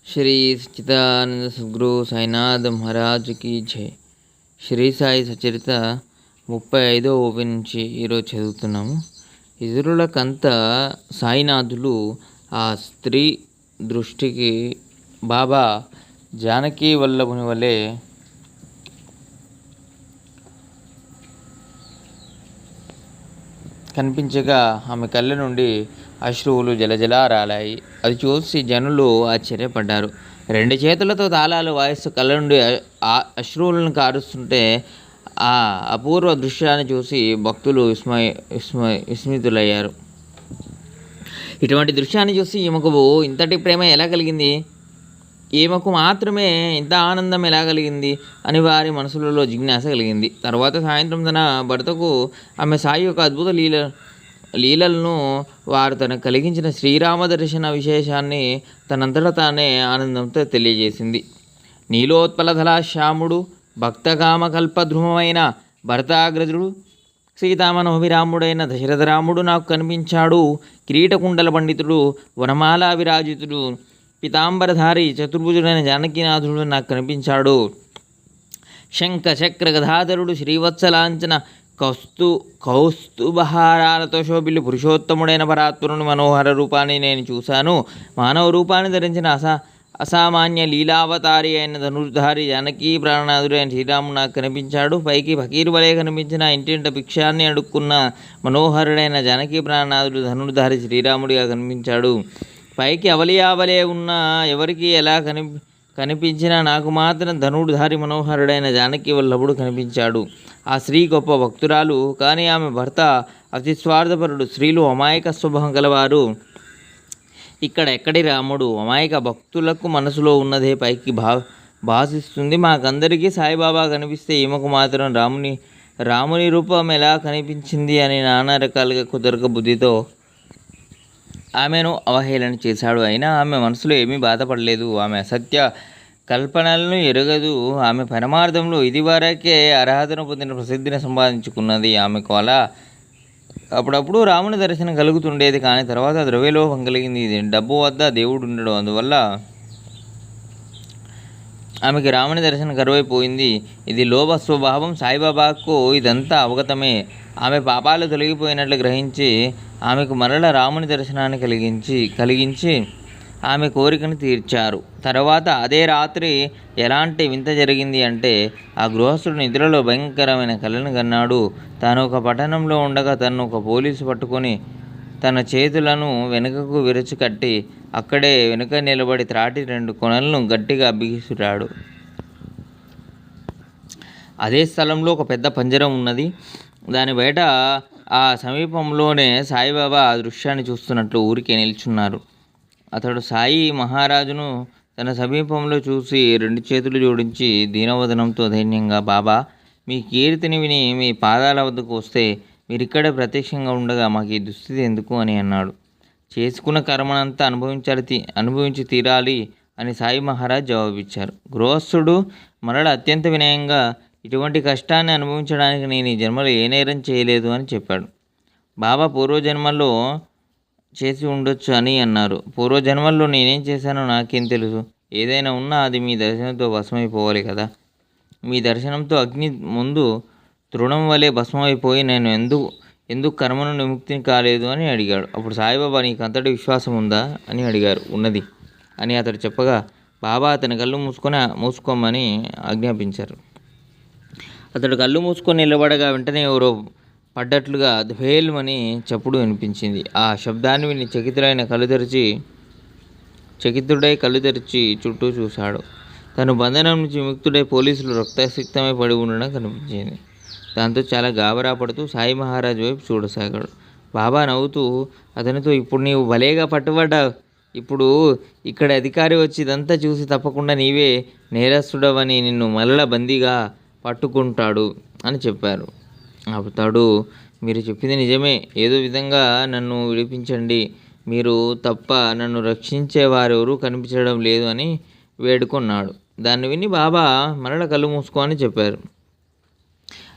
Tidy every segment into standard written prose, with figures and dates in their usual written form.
శ్రీ సచ్చిదానంద సద్గురు సాయినాథ్ మహారాజ్ की జై. శ్రీ సాయి సచరిత 35వ ఓపి నుంచి ఈరోజు చదువుతున్నాము. ఇతరులకంతా సాయినాథులు ఆ స్త్రీ దృష్టికి బాబా జానకీ వల్లభుని వలె కనిపించగా ఆమె కళ్ళ నుండి అశ్రువులు జలజలా రాలాయి. అది చూసి జనులు ఆశ్చర్యపడ్డారు. 2 చేతులతో తాళాలు వాయిస్తూ కళ్ళ నుండి అశ్రువులను కారుస్తుంటే ఆ అపూర్వ దృశ్యాన్ని చూసి భక్తులు విస్మితులయ్యారు. ఇటువంటి దృశ్యాన్ని చూసి ఈమెకు ఇంతటి ప్రేమ ఎలా కలిగింది, ఈమెకు మాత్రమే ఇంత ఆనందం ఎలా కలిగింది అని వారి మనసులలో జిజ్ఞాస కలిగింది. తర్వాత సాయంత్రం తన భర్తకు ఆమె సాయి యొక్క అద్భుత లీలలను వారు తనకు కలిగించిన శ్రీరామ దర్శన విశేషాన్ని తనంతటా తానే ఆనందంతో తెలియజేసింది. నీలోత్పలధల శ్యాముడు భక్తకామకల్పద్రుమమైన భరతాగ్రజుడు సీతామనోభిరాముడైన దశరథరాముడు నాకు కనిపించాడు. కిరీటకుండల పండితుడు వనమాలా విరాజితుడు పీతాంబరధారి చతుర్భుజుడైన జానకీనాథుడు నాకు కనిపించాడు. శంఖ చక్ర గదాధరుడు శ్రీవత్సలాంఛన కౌస్తుభహారాలతో శోభిల్లు పురుషోత్తముడైన పరాత్పరుని మనోహర రూపాన్ని నేను చూశాను. మానవ రూపాన్ని ధరించిన అసామాన్య లీలావతారి అయిన ధనుర్ధారి జానకీ ప్రాణనాథుడు అయిన శ్రీరాముడు నాకు కనిపించాడు. పైకి ఫకీరు వలె కనిపించిన ఇంటింట భిక్షాన్ని అడుక్కున్న మనోహరుడైన జానకీ ప్రాణనాథుడు ధనుర్ధారి శ్రీరాముడిగా కనిపించాడు. పైకి అవలియావలే ఉన్న ఎవరికి ఎలా కనిపించినా నాకు మాత్రం ధనుర్ధారి మనోహరుడైన జానకి వల్లభుడు కనిపించాడు. ఆ స్త్రీ గొప్ప భక్తురాలు, కానీ ఆమె భర్త అతి స్వార్థపరుడు. స్త్రీలు అమాయక స్వభావం గలవారు. ఇక్కడ ఎక్కడి రాముడు? అమాయక భక్తులకు మనసులో ఉన్నదే పైకి భాషిస్తుంది. మాకందరికీ సాయిబాబా కనిపిస్తే ఈమెకు మాత్రం రాముని రూపం ఎలా కనిపించింది అని నానా రకాలుగా కుదరక బుద్ధితో ఆమెను అవహేళన చేశాడు. అయినా ఆమె మనసులో ఏమీ బాధపడలేదు. ఆమె అసత్య కల్పనలను ఎరగదు. ఆమె పరమార్థంలో ఇదివరకే అర్హతను పొందిన ప్రసిద్ధిని సంపాదించుకున్నది. ఆమెకు అలా అప్పుడప్పుడు రాముని దర్శనం కలుగుతుండేది, కానీ తర్వాత ద్రవ్యలోభం కలిగింది. డబ్బు వద్ద దేవుడు ఉండడు. అందువల్ల ఆమెకి రాముని దర్శనం కరువైపోయింది. ఇది లోభ స్వభావం. సాయిబాబాకు ఇదంతా అవగతమే. ఆమె పాపాలు తొలగిపోయినట్లు గ్రహించి ఆమెకు మరల రాముని దర్శనాన్ని కలిగించి ఆమె కోరికను తీర్చారు. తర్వాత అదే రాత్రి ఎలాంటి వింత జరిగింది అంటే, ఆ గృహస్థుడు నిద్రలో భయంకరమైన కలను కన్నాడు. తాను ఒక పట్టణంలో ఉండగా తను ఒక పోలీసు పట్టుకొని తన చేతులను వెనుకకు విరచి కట్టి అక్కడే వెనుక నిలబడి త్రాటి 2 కొనలను గట్టిగా బిగిసురాడు. అదే స్థలంలో ఒక పెద్ద పంజరం ఉన్నది. దాని బయట ఆ సమీపంలోనే సాయిబాబా ఆ దృశ్యాన్ని చూస్తున్నట్లు ఊరికే నిల్చున్నారు. అతడు సాయి మహారాజును తన సమీపంలో చూసి 2 చేతులు జోడించి దీనవదనంతో ధైర్యంగా, బాబా, మీ కీర్తిని విని మీ పాదాల వద్దకు వస్తే మీరిక్కడే ప్రత్యక్షంగా ఉండగా మాకు ఈ దుస్థితి ఎందుకు అని అన్నాడు. చేసుకున్న కర్మనంతా అనుభవించి తీరాలి అని సాయి మహారాజ్ జవాబిచ్చారు. గృహస్థుడు మరల అత్యంత వినయంగా, ఇటువంటి కష్టాన్ని అనుభవించడానికి నేను ఈ జన్మలో ఏ నేరం చేయలేదు అని చెప్పాడు. బాబా పూర్వజన్మల్లో చేసి ఉండొచ్చు అని అన్నారు. పూర్వజన్మల్లో నేనేం చేశానో నాకేం తెలుసు? ఏదైనా ఉన్నా అది మీ దర్శనంతో భస్మైపోవాలి కదా. మీ దర్శనంతో అగ్ని ముందు తృణం వలె భస్మైపోయి నేను ఎందుకు కర్మను విముక్తిని కాలేదు అని అడిగాడు. అప్పుడు సాయిబాబా, నీకు అంతటి విశ్వాసం ఉందా అని అడిగారు. ఉన్నది అని అతడు చెప్పగా బాబా అతని కళ్ళు మూసుకోమని ఆజ్ఞాపించారు. అతడు కళ్ళు మూసుకొని నిలబడగా వెంటనే ఎవరో పడ్డట్లుగా ధేల్మని చప్పుడు వినిపించింది. ఆ శబ్దాన్ని విని చకితుడై కళ్ళు తెరిచి చుట్టూ చూశాడు. తను బంధనం నుంచి విముక్తుడై పోలీసులు రక్తసిక్తమై పడి ఉండడం కనిపించింది. దాంతో చాలా గాబరా పడుతూ సాయి మహారాజ్ వైపు చూడసాగాడు. బాబా నవ్వుతూ అతనితో, ఇప్పుడు నీవు భలేగా పట్టుబడ్డావు. ఇప్పుడు ఇక్కడ అధికారి వచ్చి ఇదంతా చూసి తప్పకుండా నీవే నేరస్తుడవని నిన్ను మరల బందీగా పట్టుకుంటాడు అని చెప్పారు. అతడు, మీరు చెప్పింది నిజమే. ఏదో విధంగా నన్ను విడిపించండి. మీరు తప్ప నన్ను రక్షించే వారెవరూ కనిపించడం లేదు అని వేడుకున్నాడు. దాన్ని విని బాబా మరల కళ్ళు మూసుకో అని చెప్పారు.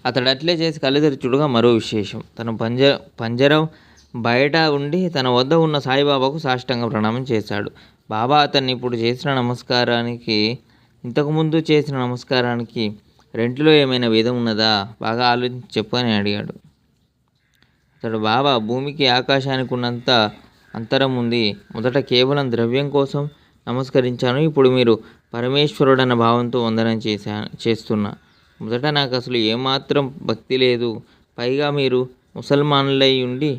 అతడు అట్లే చేసి కళ్ళు తెరిచి చూడగా మరో విశేషం. తన బయట ఉండి తన వద్ద ఉన్న సాయిబాబాకు సాష్టాంగ ప్రణామం చేశాడు. బాబా అతన్ని ఇప్పుడు చేసిన నమస్కారానికి, ఇంతకుముందు చేసిన నమస్కారానికి రెంటిలో ఏమైనా భేదం ఉన్నదా? బాగా ఆలోచించి చెప్పు అని అడిగాడు. అతడు, బాబా, భూమికి ఆకాశానికి ఉన్నంత అంతరం ఉంది. మొదట కేవలం ద్రవ్యం కోసం నమస్కరించాను. ఇప్పుడు మీరు పరమేశ్వరుడన్న భావంతో వందనం చేస్తున్నా. మొదట నాకు అసలు ఏమాత్రం భక్తి లేదు. పైగా మీరు ముసల్మానులై ఉండి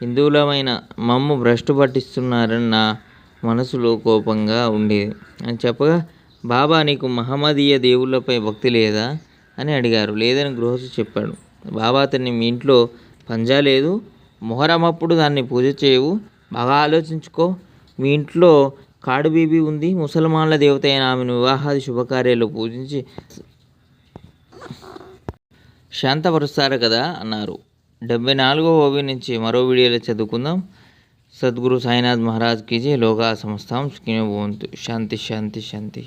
హిందువులమైన మమ్ము భ్రష్టు పట్టిస్తున్నారని నా మనసులో కోపంగా ఉండేది అని చెప్పగా, బాబా, నీకు మహమ్మదీయ దేవుళ్ళపై భక్తి లేదా అని అడిగారు. లేదని గృహస్థు చెప్పాడు. బాబా అతన్ని, మీ ఇంట్లో పంజా లేదు, మొహరం అప్పుడు దాన్ని పూజ చేయవు, బాగా ఆలోచించుకో. మీ ఇంట్లో కాడు బీబీ ఉంది, ముసల్మాన్ల దేవత అయిన ఆమెను వివాహాది శుభకార్యాలు పూజించి శాంతపరుస్తారు కదా అన్నారు. 74వ ఓవి నుంచి మరో వీడియోలో చదువుకుందాం. సద్గురు సాయినాథ్ మహారాజ్ కీ జై. లోకా సమస్తాం సుఖినో భవంతు. శాంతి శాంతి శాంతి.